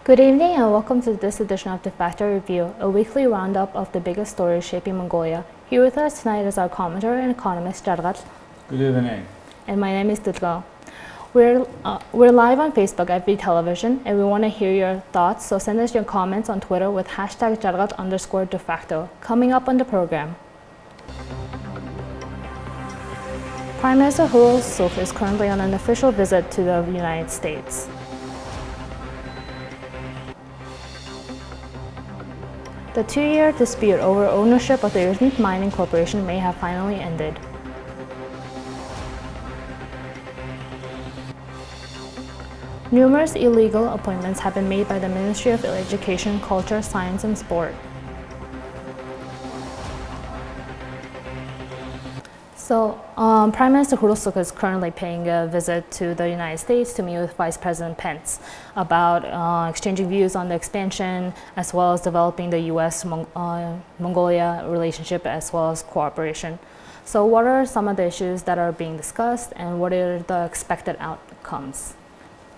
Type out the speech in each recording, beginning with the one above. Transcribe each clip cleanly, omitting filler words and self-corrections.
Good evening and welcome to this edition of DeFacto Review, a weekly roundup of the biggest stories shaping Mongolia. Here with us tonight is our commentator and economist, Jargat. Good evening. And my name is Dudla. We're live on Facebook at V Television, and we want to hear your thoughts, so send us your comments on Twitter with hashtag Jargat_DeFacto. Coming up on the program. Prime Minister Hurul Suk is currently on an official visit to the United States. The two-year dispute over ownership of the Urgent Mining Corporation may have finally ended. Numerous illegal appointments have been made by the Ministry of Education, Culture, Science and Sport. So, Prime Minister Hurul Suk is currently paying a visit to the United States to meet with Vice President Pence about exchanging views on the expansion as well as developing the U.S.-Mongolia relationship as well as cooperation. So what are some of the issues that are being discussed and what are the expected outcomes?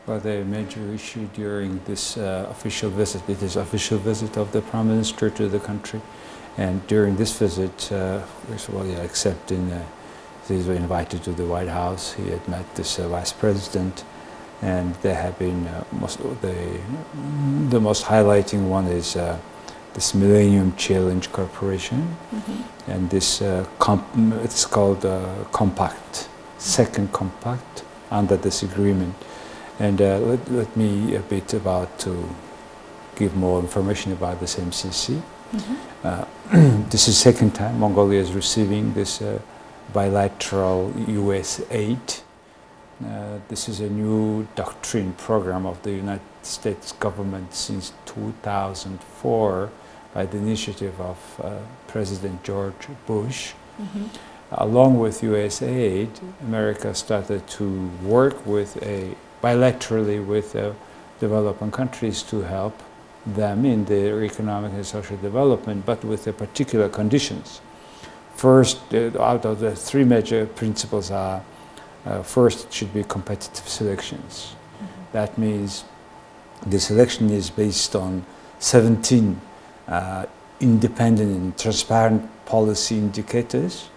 Well, the major issue during this official visit, it is official visit of the Prime Minister to the country. And during this visit, first of all, except he was invited to the White House. He had met this Vice President, and there have been the most highlighting one is this Millennium Challenge Corporation, and this it's called Compact, second Compact under this agreement. And let me a bit to give more information about this MCC. This is the second time Mongolia is receiving this bilateral U.S. aid. This is a new doctrine program of the United States government since 2004 by the initiative of President George Bush. Along with U.S. aid, America started to work with bilaterally with developing countries to help them in their economic and social development, but with the particular conditions. First, out of the three major principles are, first, it should be competitive selections. That means the selection is based on 17 independent and transparent policy indicators,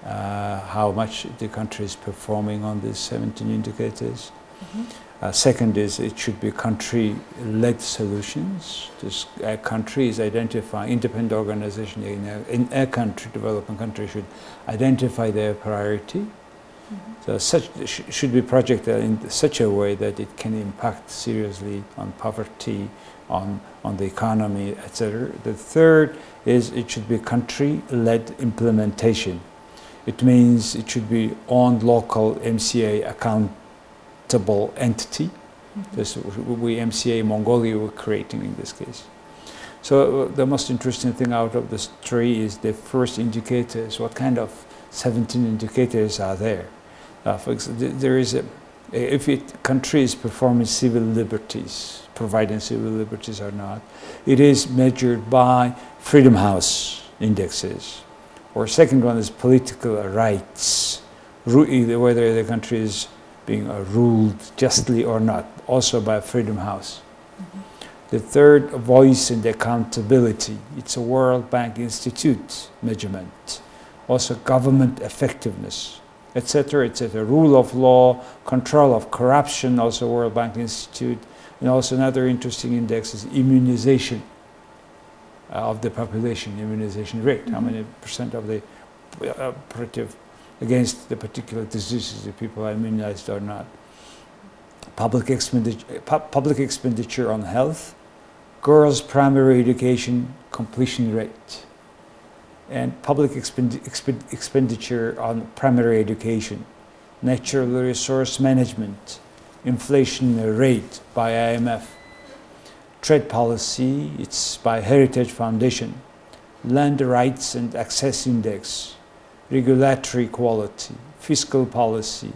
how much the country is performing on these 17 indicators. Second is it should be country-led solutions. This country is identifying, independent organization in a country, developing country should identify their priority. So such should be projected in such a way that it can impact seriously on poverty, on the economy, etc. The third is it should be country-led implementation. It means it should be on local MCA accountable entity. This we MCA Mongolia were creating in this case. So the most interesting thing out of this three is the first indicators. What kind of 17 indicators are there? For example, there is if country is performing civil liberties, providing civil liberties or not, it is measured by Freedom House indexes. Or second one is political rights, whether the country is being ruled justly or not, also by Freedom House. The third, voice and accountability. It's a World Bank Institute measurement. Also government effectiveness, etc., etc. Rule of law, control of corruption, also World Bank Institute. And also another interesting index is immunization of the population, immunization rate. How many percent of the operative against the particular diseases if people are immunized or not. Public expenditure on health, girls' primary education completion rate, and public expenditure on primary education, natural resource management, inflation rate by IMF, trade policy, it's by Heritage Foundation, land rights and access index, regulatory quality, fiscal policy,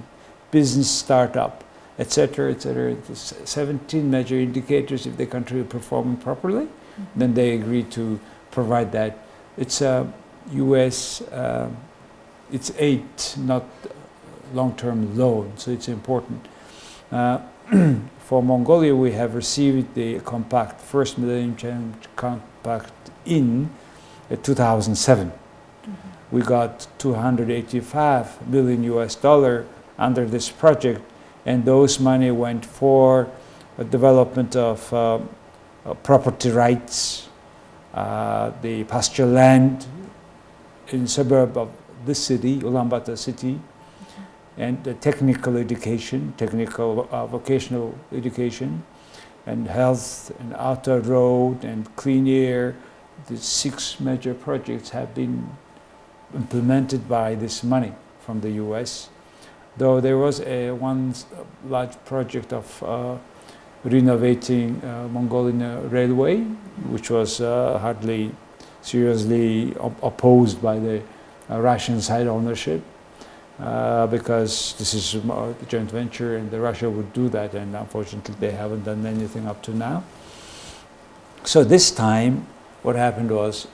business startup, etc., etc. 17 major indicators. If the country is performing properly, then they agree to provide that. It's U.S. It's aid, not long-term loan, so it's important. for Mongolia, we have received the compact, first Millennium Challenge Compact in 2007. We got 285 million US dollar under this project, and those money went for development of property rights, the pasture land in suburb of this city, Ulaanbaatar city, and the technical education, technical vocational education, and health, and outer road, and clean air. The 6 major projects have been implemented by this money from the US. Though there was one large project of renovating Mongolian railway, which was hardly seriously opposed by the Russian side ownership, because this is a joint venture and Russia would do that, and unfortunately they haven't done anything up to now. So this time what happened was,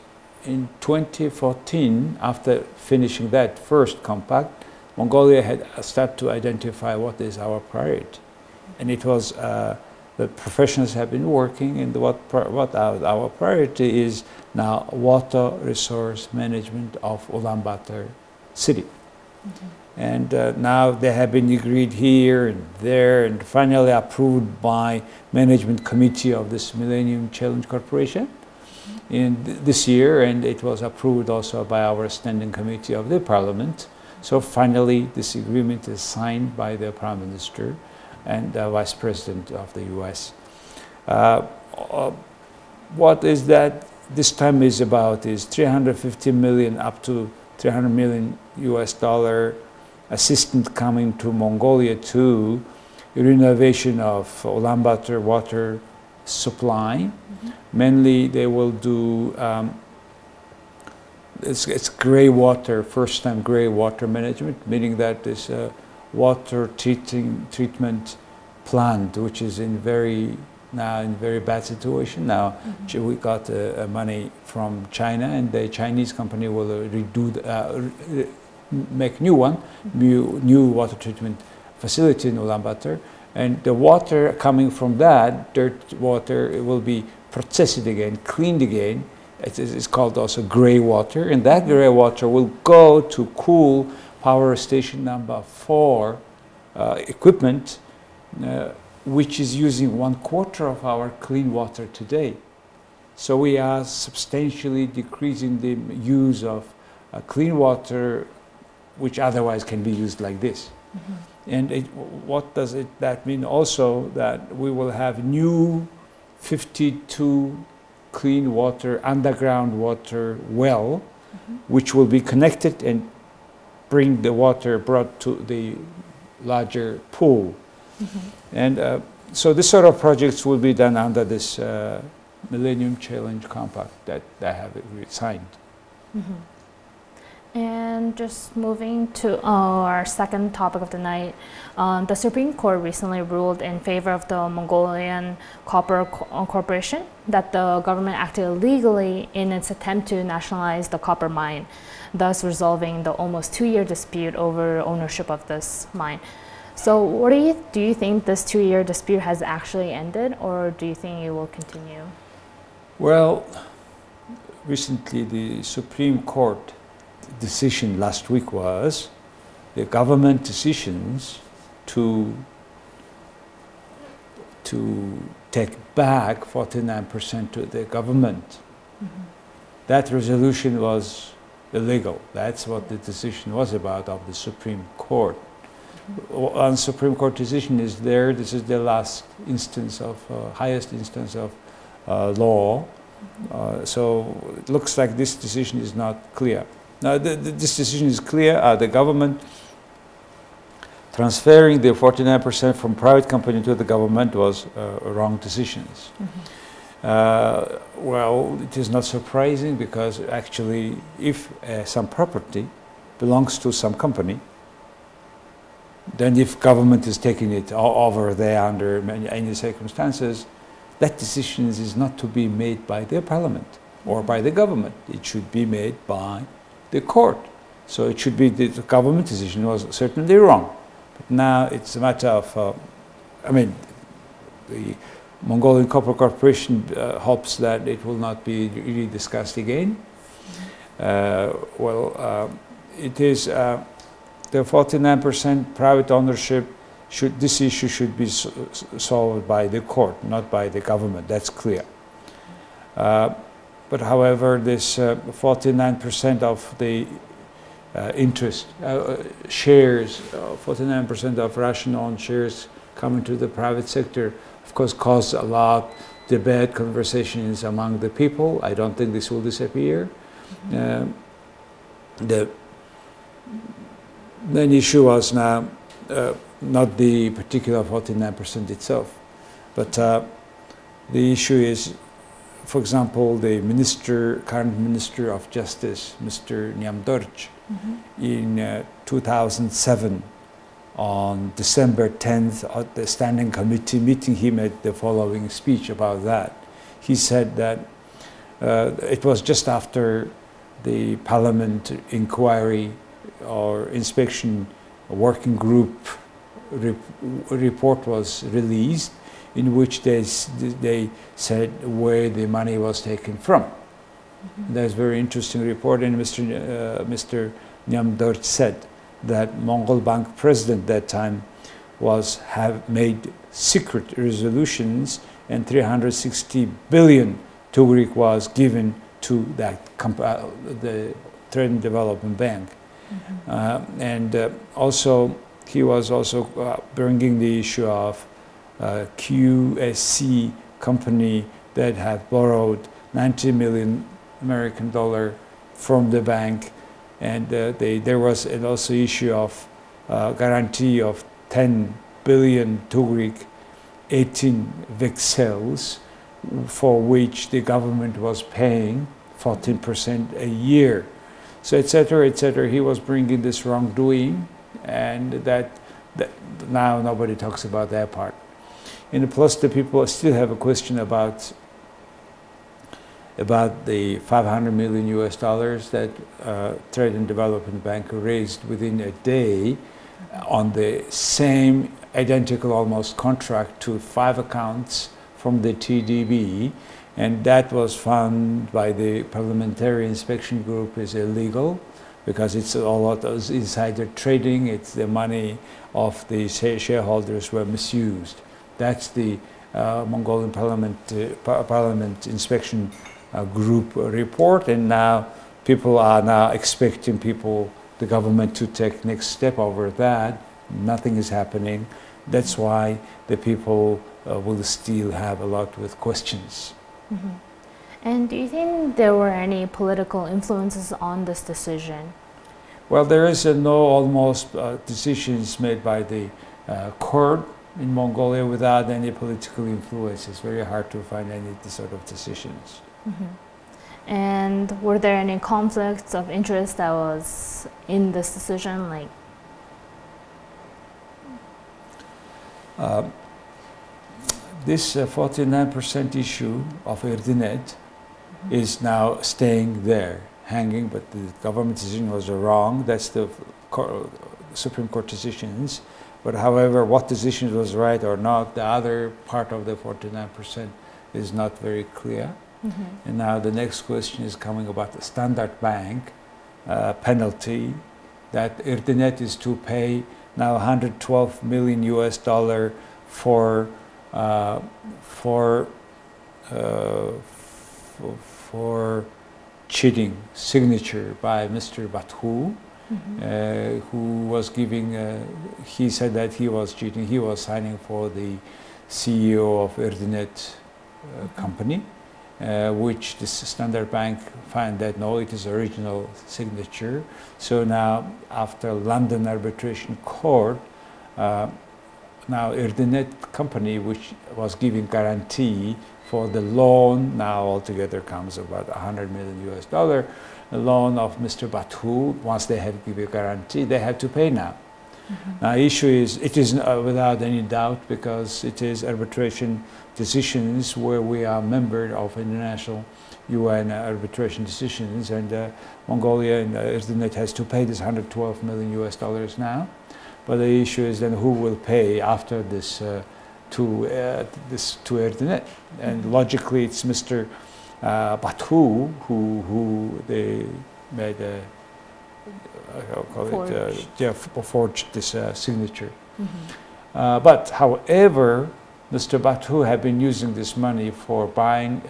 in 2014, after finishing that first compact, Mongolia had started to identify what is our priority. And it was, the professionals have been working, and what our priority is now water resource management of Ulaanbaatar city. And now they have been agreed here and there, and finally approved by management committee of this Millennium Challenge Corporation in this year, and it was approved also by our standing committee of the parliament. So finally this agreement is signed by the Prime Minister and the Vice President of the US. What is that this time is about is 350 million up to 300 million US dollar assistance coming to Mongolia to renovation of Ulaanbaatar water supply. Mainly they will do it's gray water, first time gray water management, meaning that this water treatment plant, which is in very bad situation now. We got money from China, and the Chinese company will make new water treatment facility in Ulaanbaatar, and the water coming from that dirt water, it will be processed again, cleaned again. It's called also gray water, and that gray water will go to cool power station number 4 equipment, which is using 1/4 of our clean water today. So we are substantially decreasing the use of clean water, which otherwise can be used like this. And what does that mean? Also that we will have new 52 clean water, underground water well, which will be connected and bring the water brought to the larger pool. And so this sort of projects will be done under this Millennium Challenge Compact that they have signed. And just moving to our second topic of the night, the Supreme Court recently ruled in favor of the Mongolian Copper Corporation that the government acted illegally in its attempt to nationalize the copper mine, thus resolving the almost 2-year dispute over ownership of this mine. So what do you think this 2-year dispute has actually ended, or do you think it will continue? Well, recently the Supreme Court decision last week was the government decisions to take back 49% to the government. That resolution was illegal. That's what the decision was about of the Supreme Court. And Supreme Court decision is there. This is the last instance of highest instance of law. So it looks like this decision is not clear. Now, this decision is clear. The government transferring the 49% from private company to the government was wrong decisions. Well, it is not surprising, because actually if some property belongs to some company, then if government is taking it over there under any circumstances, that decision is not to be made by the parliament or by the government. It should be made by the court. So it should be the government decision was certainly wrong. But now it's a matter of, the Mongolian Copper Corporation hopes that it will not be really discussed again. It is the 49% private ownership. This issue should be solved by the court, not by the government. That's clear. But however, this 49% of the interest shares, 49% of Russian-owned shares coming to the private sector, of course, caused a lot of debate, conversations among the people. I don't think this will disappear. The main issue was now not the particular 49% itself, but the issue is, for example, the current Minister of Justice, Mr. Nyamdorch, in 2007, on December 10th, at the Standing Committee meeting, he made the following speech about that. He said that it was just after the Parliament inquiry or inspection working group report was released, in which they said where the money was taken from. That's a very interesting report, and Mr. Nyamdorch said that Mongol Bank president at that time have made secret resolutions, and 360 billion tugrik was given to that the Trade and Development Bank. Also, he was also bringing the issue of QSC company that have borrowed 90 million American dollar from the bank, and there was also issue of guarantee of 10 billion tugrik, 18 vexels, for which the government was paying 14% a year. So, etc., etc. He was bringing this wrongdoing, and that now nobody talks about that part. And plus, the people still have a question about the 500 million US dollars that Trade and Development Bank raised within a day on the same identical almost contract to 5 accounts from the TDB, and that was found by the Parliamentary Inspection Group is illegal, because it's all of those insider trading. It's the money of the shareholders were misused. That's the Mongolian Parliament Inspection Group report, and now people are now expecting the government to take next step over that. Nothing is happening. That's why the people will still have a lot with questions. And do you think there were any political influences on this decision? Well, there is almost decisions made by the court in Mongolia without any political influence. It's very hard to find any sort of decisions. And were there any conflicts of interest that was in this decision? This 49% issue of Erdenet is now staying there, hanging, but the government decision was wrong. That's the Supreme Court decisions. But however, what decision was right or not, the other part of the 49% is not very clear. And now the next question is coming about the Standard Bank penalty that Erdenet is to pay now 112 million US dollar for cheating signature by Mr. Bathu, who was giving, he said that he was cheating. He was signing for the CEO of Erdenet company, which this Standard Bank found that no, it is original signature. So now, after London Arbitration Court, now Erdenet company, which was giving guarantee for the loan, now altogether comes about 100 million US dollar, a loan of Mr. Bathu. Once they have given a guarantee, they have to pay now. Now, issue is, it is without any doubt, because it is arbitration decisions where we are member of international UN arbitration decisions, and Mongolia and Erdenet has to pay this 112 million US dollars now. But the issue is then who will pay after this to Erdogan, and logically it's Mr. Batu who they made a forged this signature. But however, Mr. Batu had been using this money for buying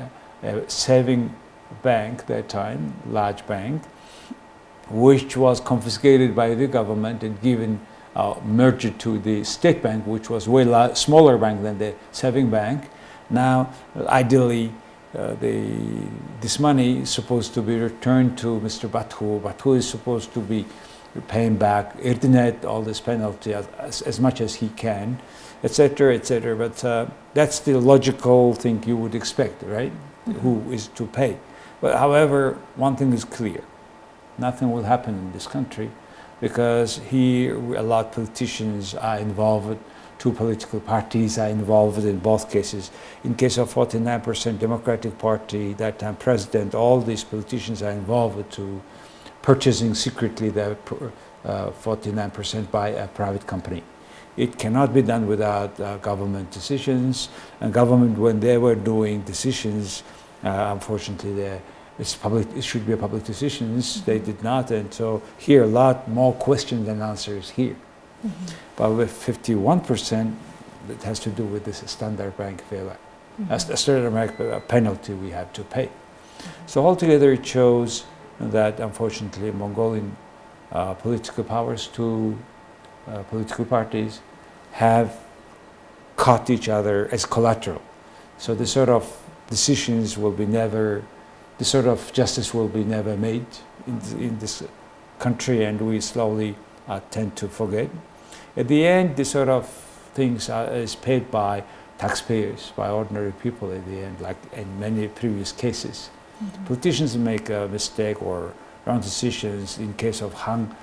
a saving bank that time, large bank, which was confiscated by the government and given merged to the state bank, which was way smaller bank than the saving bank. Now, ideally, this money is supposed to be returned to Mr. Batu. Batu is supposed to be paying back Erdogan all this penalty as much as he can, etc., etc. But that's the logical thing you would expect, right? Who is to pay? But however, one thing is clear: nothing will happen in this country, because here a lot of politicians are involved. Two political parties are involved in both cases. In case of 49% Democratic Party, that time president, all these politicians are involved to purchasing secretly the 49% by a private company. It cannot be done without government decisions. And government, when they were doing decisions, unfortunately, it should be a public decisions. They did not, and so here a lot more questions than answers here. But with 51%, it has to do with this standard bank failure, a standard bank penalty we have to pay. So altogether, it shows that unfortunately, Mongolian political powers, two political parties, have caught each other as collateral. So the sort of decisions will be never, the sort of justice will be never made in this country, and we slowly tend to forget. At the end, this sort of things is paid by taxpayers, by ordinary people at the end, like in many previous cases. Politicians make a mistake or wrong decisions. In case of Han,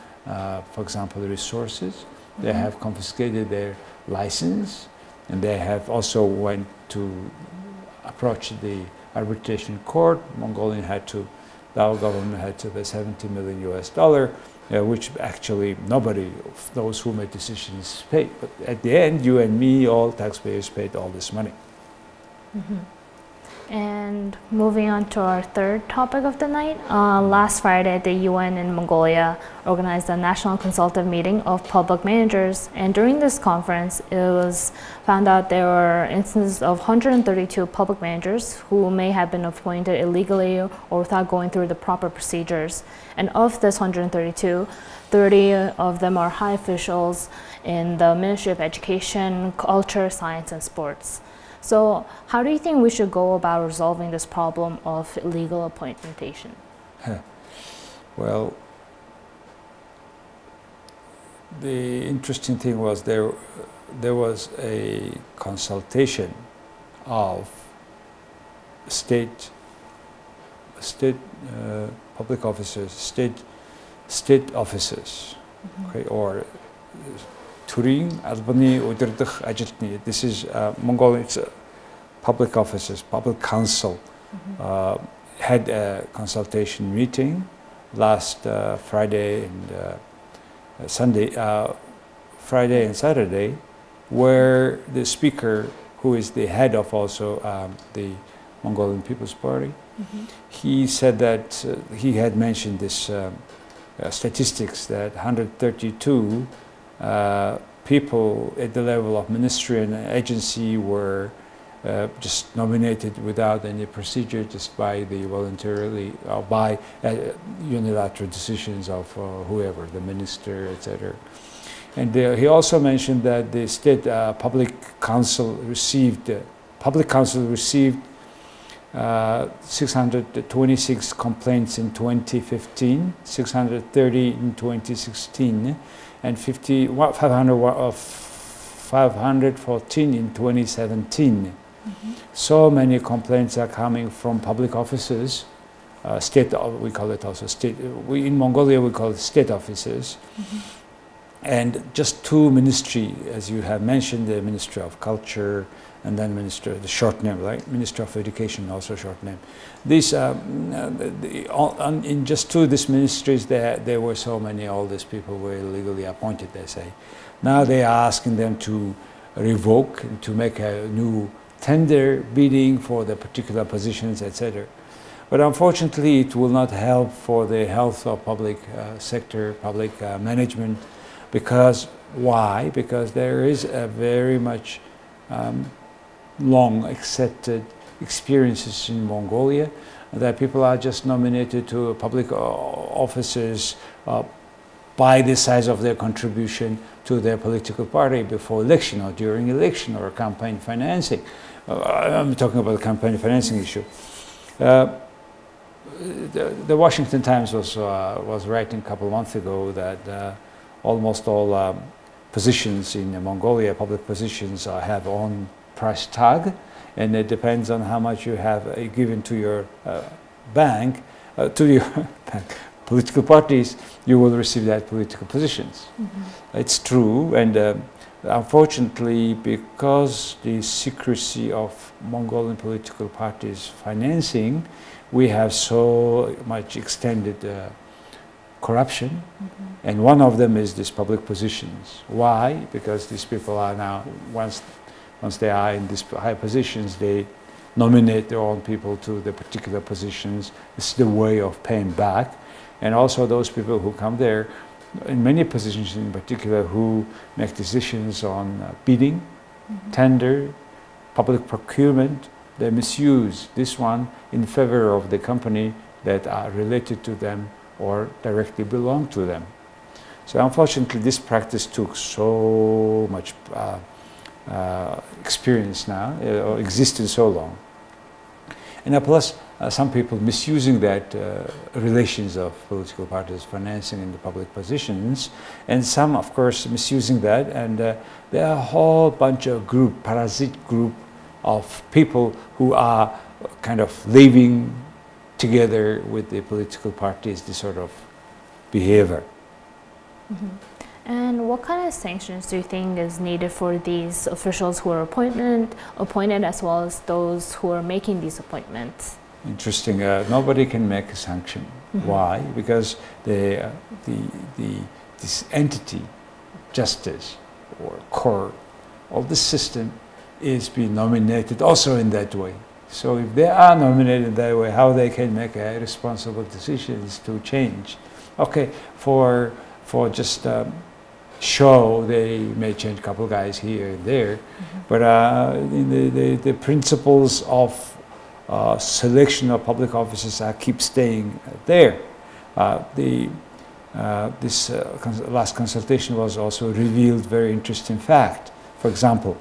for example, the resources, they have confiscated their license, and they have also went to approach the arbitration court. Mongolian had to, our government had to pay $70 million US, which actually nobody of those who made decisions paid. But at the end, you and me, all taxpayers paid all this money. And moving on to our third topic of the night, last Friday, the UN in Mongolia organized a national consultative meeting of public managers. And during this conference, it was found out there were instances of 132 public managers who may have been appointed illegally or without going through the proper procedures. And of this 132, 30 of them are high officials in the Ministry of Education, Culture, Science, and Sports. So how do you think we should go about resolving this problem of illegal appointation? Well, the interesting thing was there was a consultation of state public officers, state officers, okay, or Turing, Albany, Uderdich, Ajitni. This is Mongolian, it's public officers, public council, had a consultation meeting last Friday and Friday and Saturday, where the speaker, who is the head of also the Mongolian People's Party, he said that he had mentioned this statistics that 132 people at the level of ministry and agency were just nominated without any procedure, just by the voluntarily, or by unilateral decisions of whoever, the minister, etc. And he also mentioned that the state public council received 626 complaints in 2015, 630 in 2016, and 514 in 2017. So many complaints are coming from public officers, state, we call it also state, in Mongolia we call it state officers, and just two ministry, as you have mentioned, the Ministry of Culture, and then Minister, the short name, right? Minister of Education, also short name. These, in just two of these ministries, there were so many, all these people were illegally appointed, they say. Now they are asking them to revoke, and to make a new tender bidding for the particular positions, etc. But unfortunately, it will not help for the health of public sector, public management, because why? Because there is a very much long accepted experiences in Mongolia that people are just nominated to public offices by the size of their contribution to their political party before election or during election or campaign financing. I'm talking about the campaign financing issue. The Washington Times was writing a couple of months ago that almost all positions in Mongolia, public positions, have own price tag, and it depends on how much you have given to your bank, to your bank, political parties, you will receive that political positions. It's true, and unfortunately, because the secrecy of Mongolian political parties' financing, we have so much extended corruption, and one of them is these public positions. Why? Because these people are now, once they are in these high positions, they nominate their own people to the particular positions. It's the way of paying back. And also those people who come there, in many positions in particular, who make decisions on bidding, tender, public procurement, they misuse this one in favor of the company that are related to them or directly belong to them. So unfortunately, this practice took so much experience now, or existed so long. And plus, some people misusing that relations of political parties financing in the public positions, and some, of course, misusing that, and there are a whole bunch of parasite group of people who are kind of living together with the political parties, this sort of behavior. And what kind of sanctions do you think is needed for these officials who are appointed as well as those who are making these appointments? Interesting. Nobody can make a sanction. Why? Because this entity, justice or court, all the system is being nominated also in that way. So if they are nominated that way, how they can make responsible decisions to change? Okay, for just show, they may change a couple guys here and there, but the principles of selection of public officers keep staying there. This last consultation was also revealed very interesting fact. For example,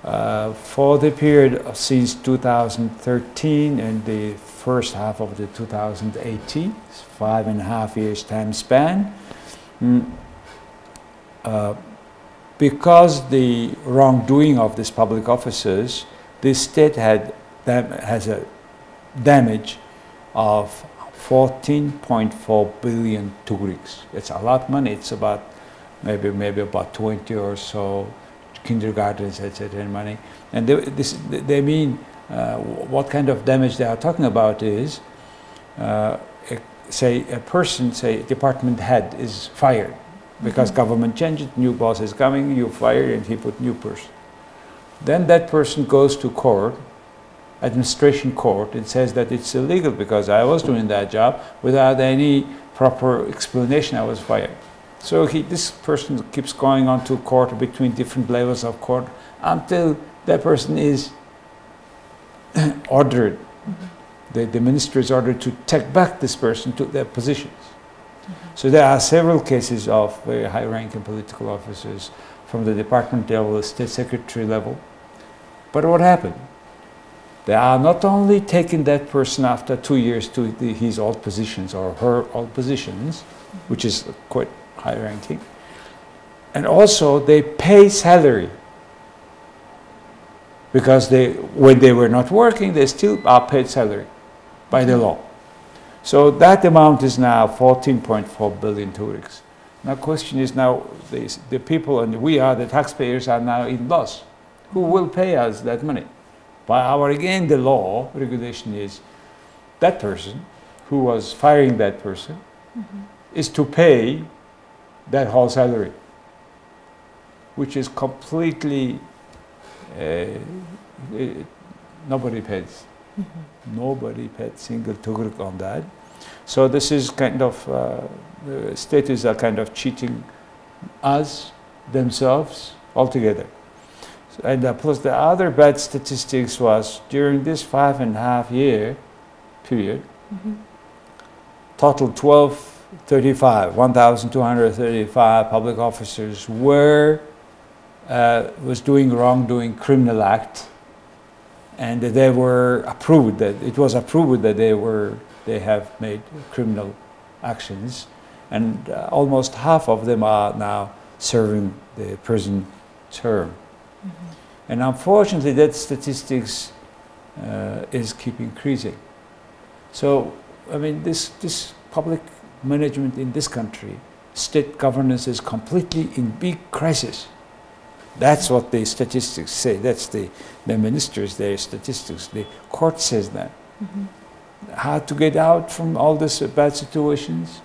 for the period since 2013 and the first half of the 2018, 5.5 years time span, because the wrongdoing of these public officers, the state has a damage of 14.4 billion tugriks. It's a lot of money. It's about maybe about 20 or so kindergartens, etc. in money. And they mean what kind of damage they are talking about is, say a person, say department head is fired because government changed, new boss is coming, you fire, and he put new person. Then that person goes to court, administration court, and says that it's illegal because I was doing that job without any proper explanation. I was fired. So this person keeps going on to court between different levels of court until that person is ordered. The minister is ordered to take back this person to their positions. So there are several cases of very high-ranking political officers from the department level, state secretary level. But what happened? They are not only taking that person after 2 years to his old positions or her old positions, which is quite high ranking, and also they pay salary, because when they were not working, they still are paid salary by the law. So that amount is now 14.4 billion tugriks. Now question is, now the people and we are the taxpayers are now in loss. Who will pay us that money? By again, the law regulation is that person who was firing that person is to pay that whole salary. which is completely, nobody paid. Nobody paid single tugruk on that. So this is kind of, the states are kind of cheating us, themselves, altogether. And plus the other bad statistics was, during this 5.5 year period, total 1,235 public officers was doing wrongdoing criminal act, and they were approved, that it was approved that they have made criminal actions, and almost half of them are now serving the prison term. And unfortunately that statistics is keep increasing. So I mean, this public management in this country, state governance is completely in big crisis. That's what the statistics say. That's the ministers, their statistics. The court says that. How to get out from all these bad situations?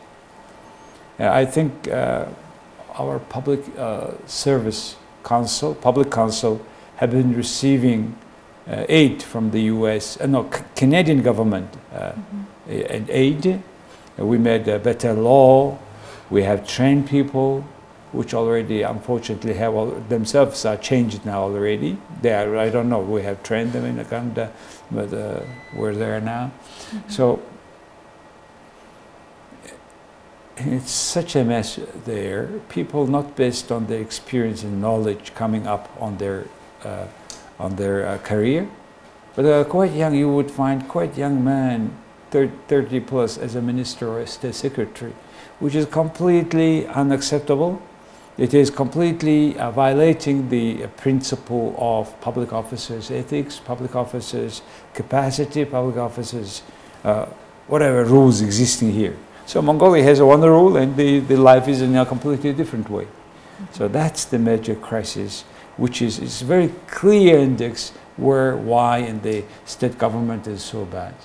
I think our public service council, public council, have been receiving aid from the U.S. Canadian government and aid. We made a better law. We have trained people, which already, unfortunately, have themselves are changed now already. They are, I don't know, we have trained them in Canada, but we're there now. So it's such a mess there. People not based on their experience and knowledge coming up on their career, but quite young. You would find quite young man, 30 plus, as a minister or a state secretary, which is completely unacceptable. It is completely violating the principle of public officers' ethics, public officers' capacity, public officers' whatever rules existing here. So Mongolia has one rule, and the life is in a completely different way. So that's the major crisis, which is very clear index why in the state government is so bad.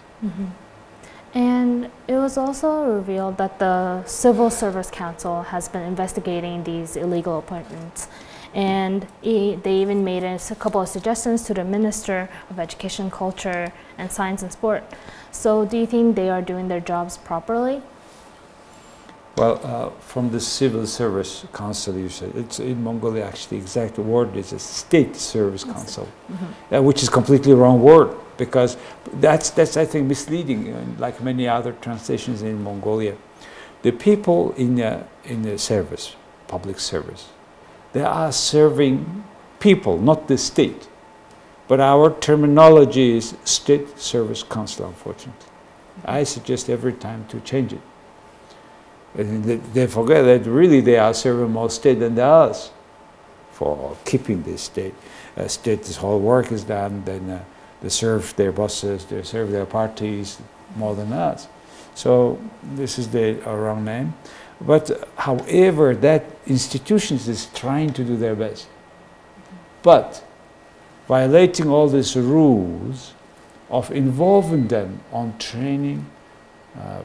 And it was also revealed that the Civil Service Council has been investigating these illegal appointments. And they even made a couple of suggestions to the Minister of Education, Culture, and Science and Sport. So do you think they are doing their jobs properly? Well, from the Civil Service Council, you said, it's in Mongolia actually, the exact word is a State Service Council, which is completely wrong word, because that's I think misleading, like many other translations in Mongolia. The people in the service, public service, they are serving people, not the state. But our terminology is State Service Council, unfortunately. I suggest every time to change it. And they forget that really they are serving more state than us for keeping this state. This whole work is done, then they serve their bosses, they serve their parties more than us. So this is the wrong name. But however, that institutions is trying to do their best. But violating all these rules of involving them on training,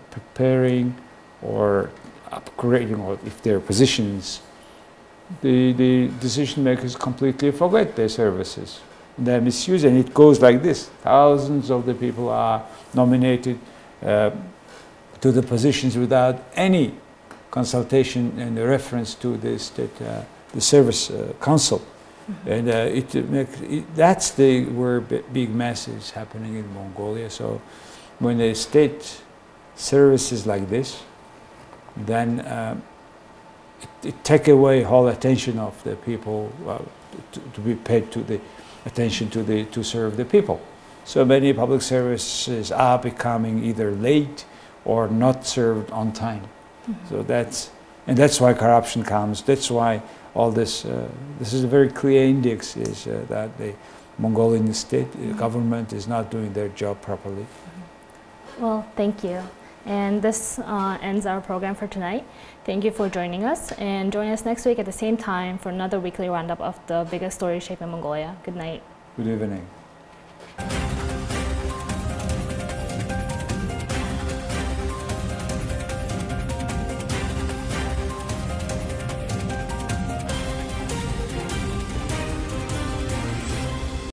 preparing, or upgrading, or if their positions, the decision makers completely forget their services. They misuse, and it goes like this. Thousands of the people are nominated to the positions without any consultation and reference to the state, the service council. And that's where big mess is happening in Mongolia. So when the state services like this, then it take away whole attention of the people to be paid to the attention to serve the people. So many public services are becoming either late or not served on time. So that's why corruption comes. That's why all this. This is a very clear index: is that the Mongolian state government is not doing their job properly. Well, thank you. And this ends our program for tonight. Thank you for joining us, and join us next week at the same time for another weekly roundup of the biggest stories shaping Mongolia. Good night. Good evening.